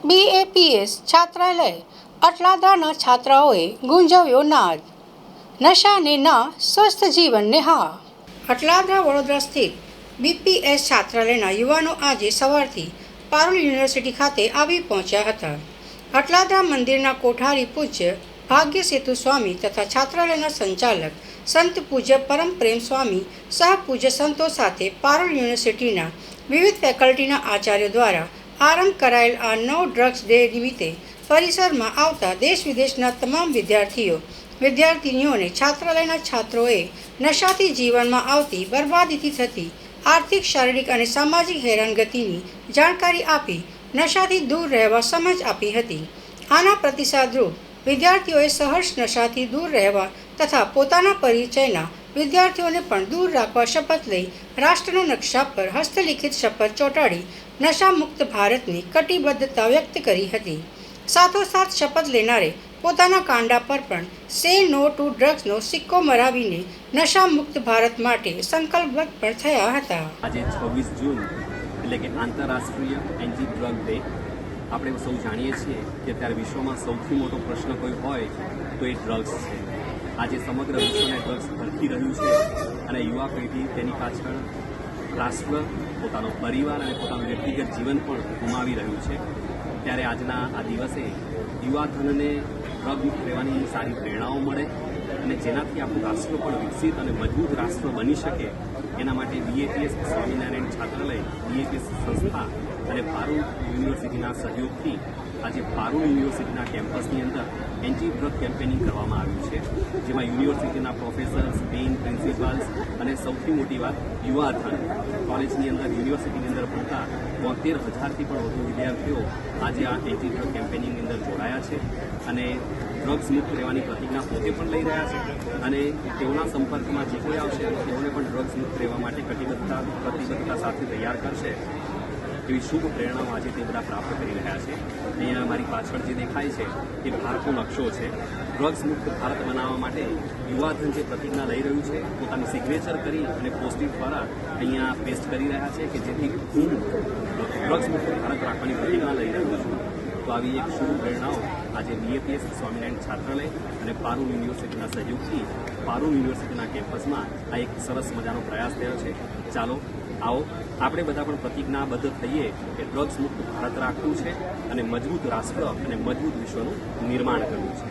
BAPS છાત્રાલય અટલાદરાના છાત્રાઓએ ગુંજવ્યો નાદ, નશાને ના સ્વસ્થ જીવનને હા. અટલાદરા વડોદરા સ્થિત BPS છાત્રાલયના યુવાનો આજે સવારથી પારુલ યુનિવર્સિટી ખાતે આવી પહોંચ્યા હતા. અટલાદરા મંદિરના કોઠારી પૂજ્ય ભાગ્ય સેતુ સ્વામી તથા છાત્રાલયના સંચાલક સંત પૂજ્ય પરમ પ્રેમ સ્વામી સહ પૂજ્ય સંતો સાથે પારુલ યુનિવર્સિટીના વિવિધ ફેકલ્ટીના આચાર્યો દ્વારા આરંભ કરાયેલ આ નો ડ્રગ્સ ડે નિમિત્તે પરિસરમાં આવતા દેશ વિદેશના તમામ વિદ્યાર્થીનીઓને છાત્રાલયના છાત્રોએ નશાથી જીવનમાં આવતી બરબાદીથી થતી આર્થિક, શારીરિક અને સામાજિક હેરાનગતિની જાણકારી આપી નશાથી દૂર રહેવા સમજ આપી હતી. આના પ્રતિસાદરૂપ વિદ્યાર્થીઓએ સહર્ષ નશાથી દૂર રહેવા તથા પોતાના પરિચયના વિદ્યાર્થીઓને પણ દૂર રાખવા શપથ લઈ રાષ્ટ્રના નકશા પર હસ્તલિખિત શપથ ચોંટાડી નશામુક્ત ભારતની કટિબદ્ધતા વ્યક્ત કરી હતી. સાથોસાથ શપથ લેનારે પોતાના કાંડા પર પણ સે નો ટુ ડ્રગ્સનો સિક્કો મરાવીને નશામુક્ત ભારત માટે સંકલ્પબદ્ધ પણ થયા હતા. આજે 26 જૂન એટલે કે આંતરરાષ્ટ્રીય એન્ટી ડ્રગ ડે. આપણે સૌ જાણીએ છીએ કે અત્યારે વિશ્વમાં સૌથી મોટો પ્રશ્ન કોઈ હોય તો એ ડ્રગ્સ છે. આજે સમગ્ર વિશ્વને ડ્રગ્સ ભરખી રહ્યું છે અને યુવા પેઢી તેની પાછળ રાષ્ટ્ર, પોતાનો પરિવાર અને પોતાનું વ્યક્તિગત જીવન પણ ગુમાવી રહ્યું છે. ત્યારે આજના આ દિવસે યુવાધનને ડ્રગ મુક્ત રહેવાની સારી પ્રેરણાઓ મળે અને જેનાથી આપણું રાષ્ટ્ર પણ વિકસિત અને મજબૂત રાષ્ટ્ર બની શકે એના માટે BAPS સ્વામિનારાયણ છાત્રાલય, BAPS સંસ્થા અને પારુલ યુનિવર્સિટીના સહયોગથી આજે પારુલ યુનિવર્સિટીના કેમ્પસની અંદર એન્ટી ડ્રગ કેમ્પેનિંગ કરવામાં આવ્યું છે, જેમાં યુનિવર્સિટીના પ્રોફેસર્સ, ડીન, પ્રિન્સિપાલ્સ અને સૌથી મોટી વાત યુવાધન કોલેજની અંદર, યુનિવર્સિટીની અંદર ભણતા 72,000થી પણ વધુ વિદ્યાર્થીઓ આજે આ એન્ટી ડ્રગ કેમ્પેનિંગની અંદર જોડાયા છે અને ડ્રગ્સ મુક્ત રહેવાની પ્રતિજ્ઞા પોતે પણ લઈ રહ્યા છે અને તેઓના સંપર્કમાં જે કોઈ આવશે તેઓને પણ ડ્રગ્સ મુક્ત રહેવા માટે પ્રતિબદ્ધતા સાથે તૈયાર કરશે એવી શુભ પ્રેરણાઓ આજે તે બધા પ્રાપ્ત કરી રહ્યા છે. અહીંયા અમારી પાછળ જે દેખાય છે એ ભારતનો નકશો છે. ડ્રગ્સ મુક્ત ભારત બનાવવા માટે યુવાધન જે પ્રતિજ્ઞા લઈ રહ્યું છે, પોતાની સિગ્નેચર કરી અને પોસ્ટિંગ દ્વારા અહીંયા પેસ્ટ કરી રહ્યા છે કે જેથી હું ડ્રગ્સ મુક્ત ભારત રાખવાની પ્રતિજ્ઞા લઈ રહ્યો છું. તો આવી એક શુભ પ્રેરણાઓ આજે BAPS સ્વામિનારાયણ છાત્રાલય અને પારુલ યુનિવર્સિટીના સહયોગથી પારુલ યુનિવર્સિટીના કેમ્પસમાં આ એક સરસ મજાનો પ્રયાસ થયો છે. ચાલો આવો આપણે બધા પણ પ્રતિજ્ઞાબદ્ધ થઈએ કે ડ્રગ્સ મુક્ત ભારત રાખવું છે અને મજબૂત રાષ્ટ્ર અને મજબૂત વિશ્વનું નિર્માણ કરવું છે.